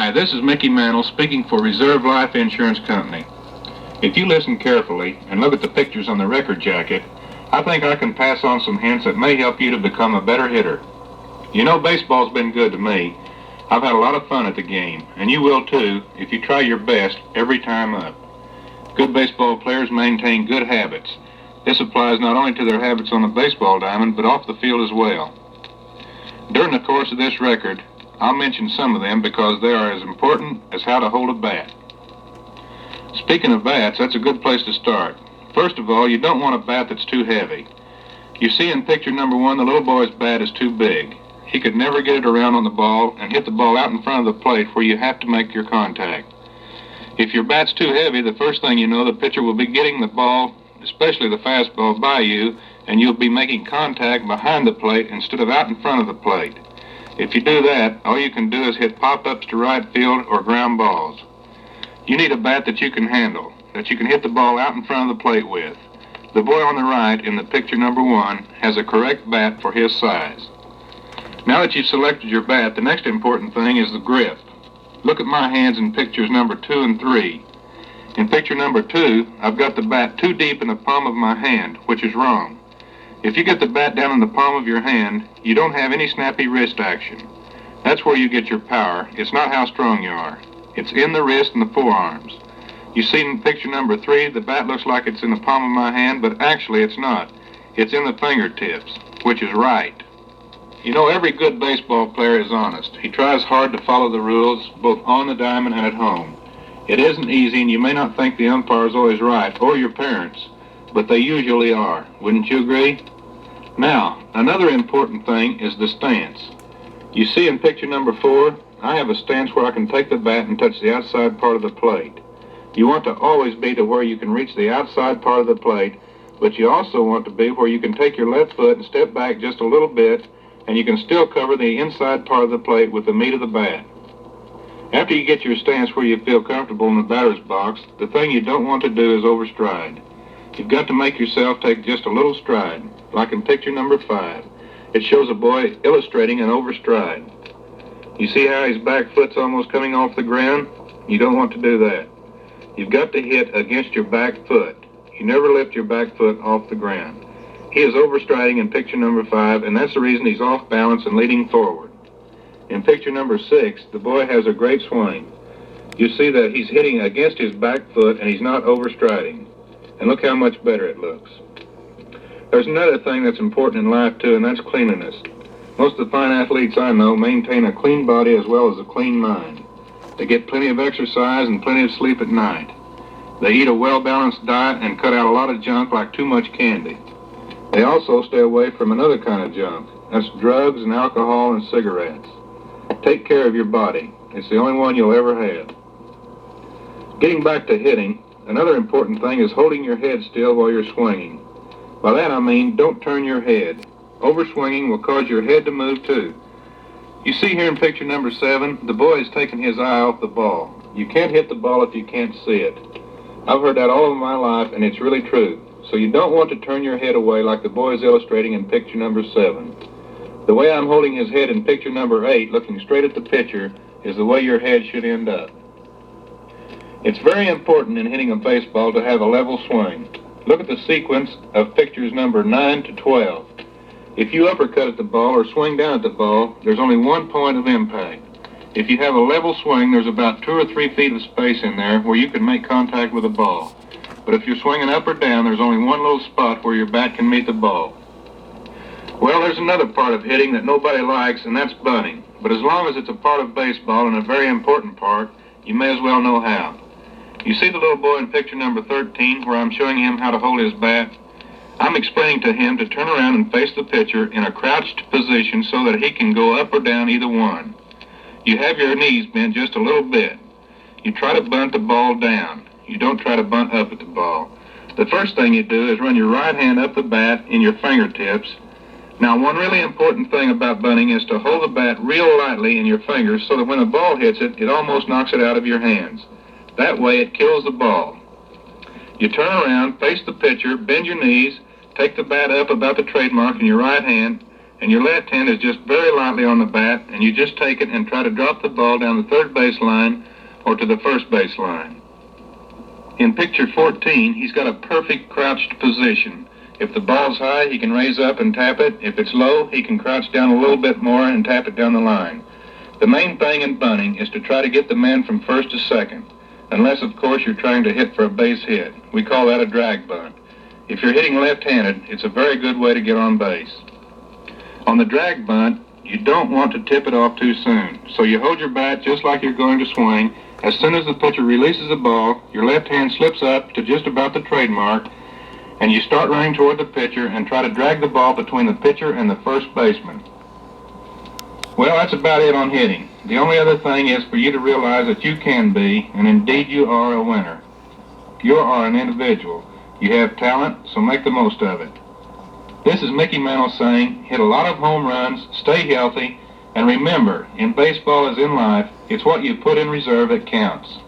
Hi, this is Mickey Mantle speaking for Reserve Life Insurance Company. If you listen carefully and look at the pictures on the record jacket, I think I can pass on some hints that may help you to become a better hitter. You know, baseball's been good to me. I've had a lot of fun at the game, and you will too if you try your best every time up. Good baseball players maintain good habits. This applies not only to their habits on the baseball diamond, but off the field as well. During the course of this record, I'll mention some of them because they are as important as how to hold a bat. Speaking of bats, that's a good place to start. First of all, you don't want a bat that's too heavy. You see in picture number 1, the little boy's bat is too big. He could never get it around on the ball and hit the ball out in front of the plate where you have to make your contact. If your bat's too heavy, the first thing you know, the pitcher will be getting the ball, especially the fastball, by you, and you'll be making contact behind the plate instead of out in front of the plate. If you do that, all you can do is hit pop-ups to right field or ground balls. You need a bat that you can handle, that you can hit the ball out in front of the plate with. The boy on the right in the picture number 1 has a correct bat for his size. Now that you've selected your bat, the next important thing is the grip. Look at my hands in pictures number 2 and 3. In picture number 2, I've got the bat too deep in the palm of my hand, which is wrong. If you get the bat down in the palm of your hand, you don't have any snappy wrist action. That's where you get your power. It's not how strong you are. It's in the wrist and the forearms. You see in picture number 3, the bat looks like it's in the palm of my hand, but actually it's not. It's in the fingertips, which is right. You know, every good baseball player is honest. He tries hard to follow the rules, both on the diamond and at home. It isn't easy, and you may not think the umpire is always right, or your parents, but they usually are. Wouldn't you agree? Now, another important thing is the stance. You see in picture number 4, I have a stance where I can take the bat and touch the outside part of the plate. You want to always be to where you can reach the outside part of the plate, but you also want to be where you can take your left foot and step back just a little bit, and you can still cover the inside part of the plate with the meat of the bat. After you get your stance where you feel comfortable in the batter's box, the thing you don't want to do is overstride. You've got to make yourself take just a little stride, like in picture number 5. It shows a boy illustrating an overstride. You see how his back foot's almost coming off the ground? You don't want to do that. You've got to hit against your back foot. You never lift your back foot off the ground. He is overstriding in picture number 5, and that's the reason he's off balance and leaning forward. In picture number 6, the boy has a great swing. You see that he's hitting against his back foot and he's not overstriding. And look how much better it looks. There's another thing that's important in life too, and that's cleanliness. Most of the fine athletes I know maintain a clean body as well as a clean mind. They get plenty of exercise and plenty of sleep at night. They eat a well-balanced diet and cut out a lot of junk like too much candy. They also stay away from another kind of junk. That's drugs and alcohol and cigarettes. Take care of your body. It's the only one you'll ever have. Getting back to hitting, another important thing is holding your head still while you're swinging. By that I mean don't turn your head. Overswinging will cause your head to move too. You see here in picture number 7, the boy is taking his eye off the ball. You can't hit the ball if you can't see it. I've heard that all of my life, and it's really true. So you don't want to turn your head away like the boy is illustrating in picture number 7. The way I'm holding his head in picture number 8, looking straight at the pitcher, is the way your head should end up. It's very important in hitting a baseball to have a level swing. Look at the sequence of pictures number 9 to 12. If you uppercut at the ball or swing down at the ball, there's only one point of impact. If you have a level swing, there's about 2 or 3 feet of space in there where you can make contact with the ball. But if you're swinging up or down, there's only one little spot where your bat can meet the ball. Well, there's another part of hitting that nobody likes, and that's bunting. But as long as it's a part of baseball and a very important part, you may as well know how. You see the little boy in picture number 13 where I'm showing him how to hold his bat? I'm explaining to him to turn around and face the pitcher in a crouched position so that he can go up or down either one. You have your knees bent just a little bit. You try to bunt the ball down. You don't try to bunt up at the ball. The first thing you do is run your right hand up the bat in your fingertips. Now, one really important thing about bunting is to hold the bat real lightly in your fingers so that when a ball hits it, it almost knocks it out of your hands. That way it kills the ball. You turn around, face the pitcher, bend your knees, take the bat up about the trademark in your right hand, and your left hand is just very lightly on the bat, and you just take it and try to drop the ball down the third base line or to the first base line. In picture 14, he's got a perfect crouched position. If the ball's high, he can raise up and tap it. If it's low, he can crouch down a little bit more and tap it down the line. The main thing in bunting is to try to get the man from first to second, unless, of course, you're trying to hit for a base hit. We call that a drag bunt. If you're hitting left-handed, it's a very good way to get on base. On the drag bunt, you don't want to tip it off too soon, so you hold your bat just like you're going to swing. As soon as the pitcher releases the ball, your left hand slips up to just about the trademark, and you start running toward the pitcher and try to drag the ball between the pitcher and the first baseman. Well, that's about it on hitting. The only other thing is for you to realize that you can be, and indeed you are, a winner. You are an individual. You have talent, so make the most of it. This is Mickey Mantle saying, hit a lot of home runs, stay healthy, and remember, in baseball as in life, it's what you put in reserve that counts.